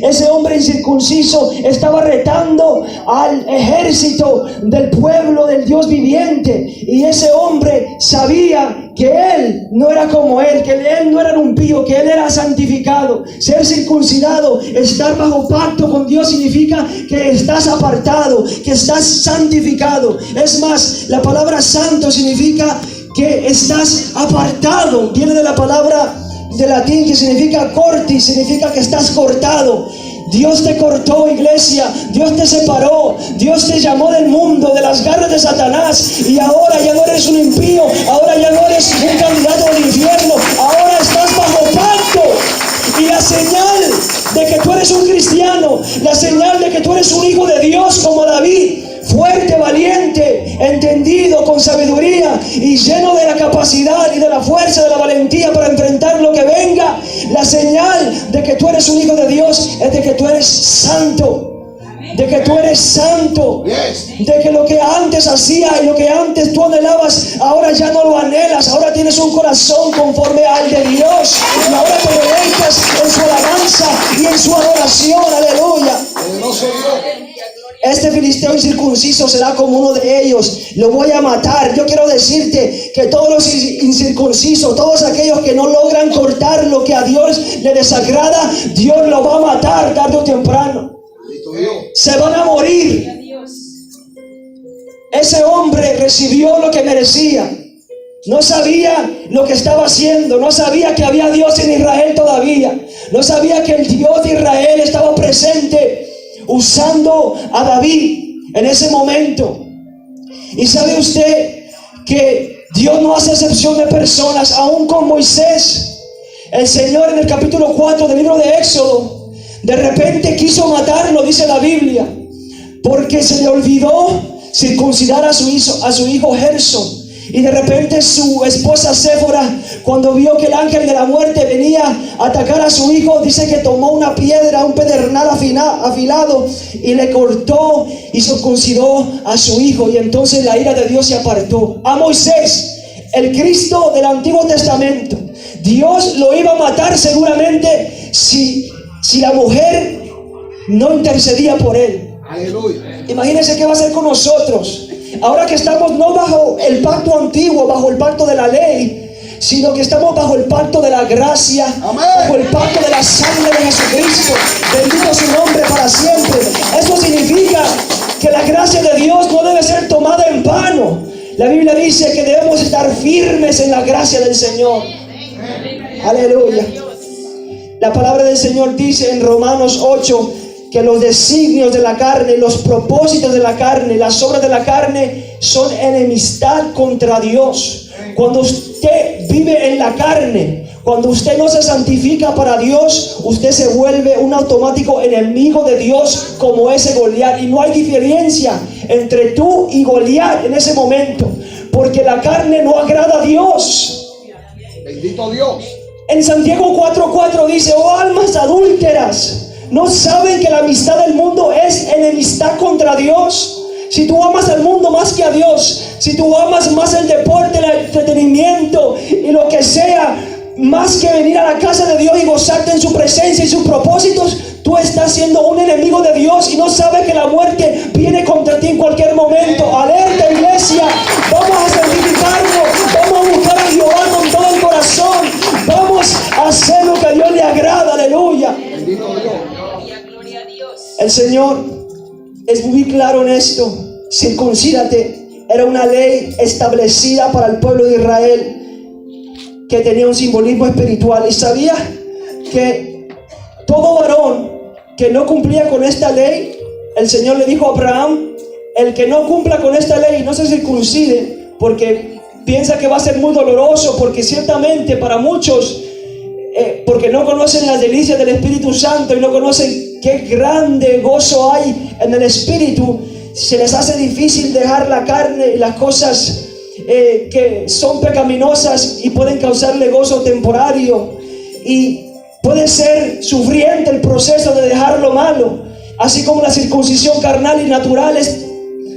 Ese hombre incircunciso estaba retando al ejército del pueblo del Dios viviente, y ese hombre sabía que él no era como él, que él no era un impío, que él era santificado. Ser circuncidado, estar bajo pacto con Dios, significa que estás apartado, que estás santificado. Es más, la palabra santo significa que estás apartado. Viene de la palabra de latín que significa corti, significa que estás cortado. Dios te cortó, iglesia. Dios te separó. Dios te llamó del mundo, de las garras de Satanás, y ahora ya no eres un impío, ahora ya no eres un candidato al infierno, ahora estás bajo pacto. Y la señal de que tú eres un cristiano, la señal de que tú eres un hijo de Dios como David, fuerte, valiente, entendido, con sabiduría y lleno de la capacidad y de la fuerza, de la valentía para enfrentar lo que venga. La señal de que tú eres un hijo de Dios es de que tú eres santo. De que tú eres santo, de que lo que antes hacía y lo que antes tú anhelabas, ahora ya no lo anhelas. Ahora tienes un corazón conforme al de Dios, y ahora te deleitas en su alabanza y en su adoración. Aleluya. Este filisteo incircunciso será como uno de ellos. Lo voy a matar. Yo quiero decirte que todos los incircuncisos, todos aquellos que no logran cortar lo que a Dios le desagrada, Dios lo va a matar tarde o temprano. Se van a morir. Ese hombre recibió lo que merecía. No sabía lo que estaba haciendo. No sabía que había Dios en Israel todavía. No sabía que el Dios de Israel estaba presente, usando a David en ese momento. Y sabe usted que Dios no hace excepción de personas. Aún con Moisés, el Señor en el capítulo 4 del libro de Éxodo, de repente quiso matarlo, dice la Biblia, porque se le olvidó circuncidar a su hijo Gerson. Y de repente su esposa Séfora, cuando vio que el ángel de la muerte venía a atacar a su hijo, dice que tomó una piedra, un pedernal afilado, y le cortó y circuncidó a su hijo. Y entonces la ira de Dios se apartó. A Moisés, el Cristo del Antiguo Testamento, Dios lo iba a matar seguramente si la mujer no intercedía por él. Aleluya. Imagínense qué va a hacer con nosotros ahora que estamos no bajo el pacto antiguo, bajo el pacto de la ley, sino que estamos bajo el pacto de la gracia. Amén. Bajo el pacto de la sangre de Jesucristo. Bendito su nombre para siempre. Eso significa que la gracia de Dios no debe ser tomada en vano. La Biblia dice que debemos estar firmes en la gracia del Señor. Aleluya. La palabra del Señor dice en Romanos 8 que los designios de la carne, los propósitos de la carne, las obras de la carne son enemistad contra Dios. Cuando usted vive en la carne, cuando usted no se santifica para Dios, usted se vuelve un automático enemigo de Dios, como ese Goliat. Y no hay diferencia entre tú y Goliat en ese momento, porque la carne no agrada a Dios. Bendito Dios. En Santiago 4:4 dice: oh almas adúlteras, ¿no saben que la amistad del mundo es enemistad contra Dios? Si tú amas al mundo más que a Dios, si tú amas más el deporte, el entretenimiento y lo que sea, más que venir a la casa de Dios y gozarte en su presencia y sus propósitos, tú estás siendo un enemigo de Dios y no sabes que la muerte viene contra ti en cualquier momento. Alerta, iglesia, vamos a santificarnos, vamos a buscar a Jehová con todo el corazón, vamos a hacer lo que a Dios le agrada. Aleluya. Bendito Dios. Gloria a Dios. El Señor es muy claro en esto. Circuncídate era una ley establecida para el pueblo de Israel, que tenía un simbolismo espiritual. Y sabía que todo varón que no cumplía con esta ley, el Señor le dijo a Abraham: el que no cumpla con esta ley no se circuncide, porque piensa que va a ser muy doloroso, porque ciertamente para muchos, porque no conocen las delicias del Espíritu Santo y no conocen qué grande gozo hay en el Espíritu, se les hace difícil dejar la carne y las cosas que son pecaminosas y pueden causarle gozo temporario, y puede ser sufriente el proceso de dejar lo malo, así como la circuncisión carnal y natural es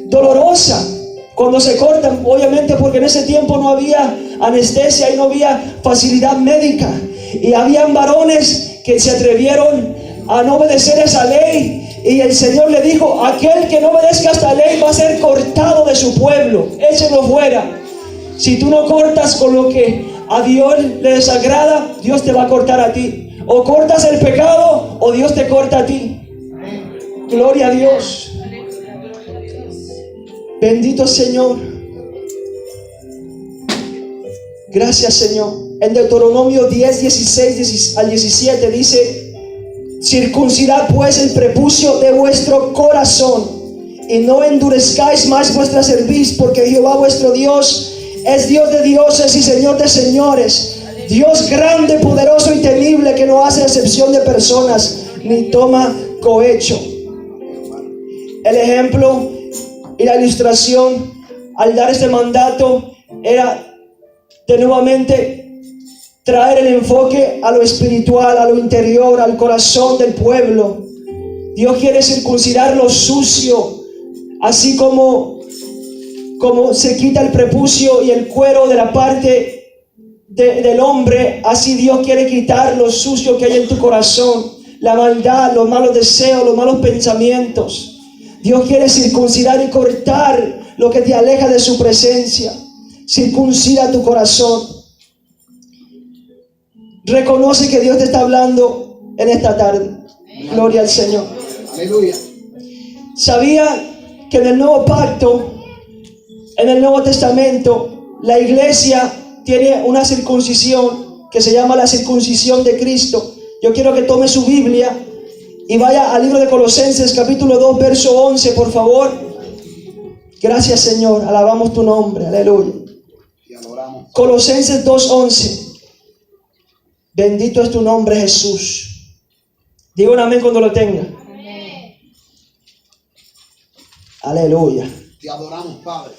dolorosa cuando se cortan, obviamente porque en ese tiempo no había anestesia y no había facilidad médica, y habían varones que se atrevieron a no obedecer esa ley. Y el Señor le dijo: aquel que no obedezca esta ley va a ser cortado de su pueblo, échenlo fuera. Si tú no cortas con lo que a Dios le desagrada, Dios te va a cortar a ti. O cortas el pecado o Dios te corta a ti. Gloria a Dios. Bendito Señor. Gracias, Señor. En Deuteronomio 10, 16 al 17 dice: circuncidad pues el prepucio de vuestro corazón y no endurezcáis más vuestra cerviz, porque Jehová vuestro Dios es Dios de dioses y Señor de señores, Dios grande, poderoso y temible, que no hace excepción de personas ni toma cohecho. El ejemplo y la ilustración al dar este mandato era de nuevamente traer el enfoque a lo espiritual, a lo interior, al corazón del pueblo. Dios quiere circuncidar lo sucio, así como se quita el prepucio y el cuero de la parte del hombre, así Dios quiere quitar lo sucio que hay en tu corazón, la maldad, los malos deseos, los malos pensamientos. Dios quiere circuncidar y cortar lo que te aleja de su presencia. Circuncida tu corazón. Reconoce que Dios te está hablando en esta tarde. Gloria al Señor. Aleluya. ¿Sabía que en el Nuevo Pacto, en el Nuevo Testamento, la iglesia tiene una circuncisión que se llama la circuncisión de Cristo? Yo quiero que tome su Biblia y vaya al libro de Colosenses capítulo 2 verso 11, por favor. Gracias, Señor, alabamos tu nombre, aleluya. Te adoramos. Colosenses 2:11. Bendito es tu nombre, Jesús. Diga un amén cuando lo tenga. Amén. Aleluya. Te adoramos, Padre.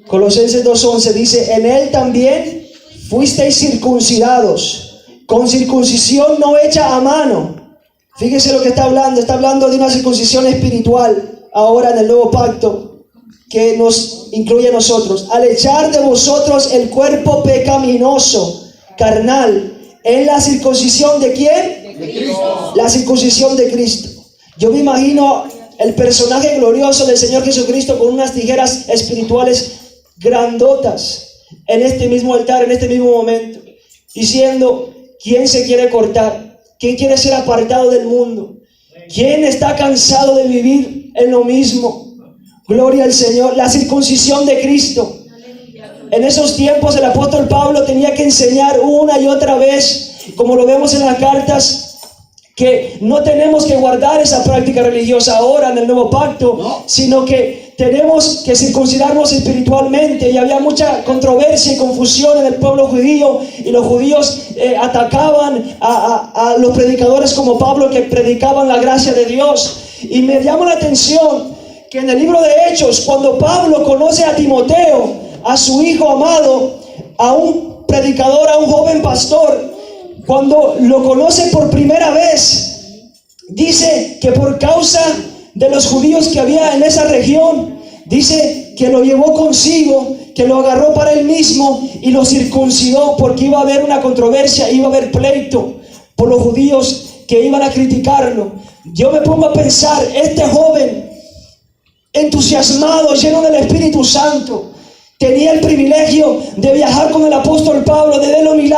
Colosenses 2:11 dice: en él también fuisteis circuncidados con circuncisión no hecha a mano. Fíjese lo que está hablando de una circuncisión espiritual ahora en el nuevo pacto que nos incluye a nosotros. Al echar de vosotros el cuerpo pecaminoso, carnal, en la circuncisión ¿de quién? De Cristo. La circuncisión de Cristo. Yo me imagino el personaje glorioso del Señor Jesucristo con unas tijeras espirituales grandotas en este mismo altar, en este mismo momento, diciendo: ¿quién se quiere cortar? ¿Quién quiere ser apartado del mundo? ¿Quién está cansado de vivir en lo mismo? Gloria al Señor. La circuncisión de Cristo. En esos tiempos el apóstol Pablo tenía que enseñar una y otra vez, como lo vemos en las cartas, que no tenemos que guardar esa práctica religiosa ahora en el nuevo pacto, sino que tenemos que circuncidarnos espiritualmente. Y había mucha controversia y confusión en el pueblo judío, y los judíos atacaban a los predicadores como Pablo, que predicaban la gracia de Dios. Y me llama la atención que en el libro de Hechos, cuando Pablo conoce a Timoteo, a su hijo amado, a un predicador, a un joven pastor, cuando lo conoce por primera vez, dice que por causa de los judíos que había en esa región, dice que lo llevó consigo, que lo agarró para él mismo y lo circuncidó, porque iba a haber una controversia, iba a haber pleito por los judíos que iban a criticarlo. Yo me pongo a pensar, este joven entusiasmado, lleno del Espíritu Santo, tenía el privilegio de viajar con el apóstol Pablo, de ver los milagros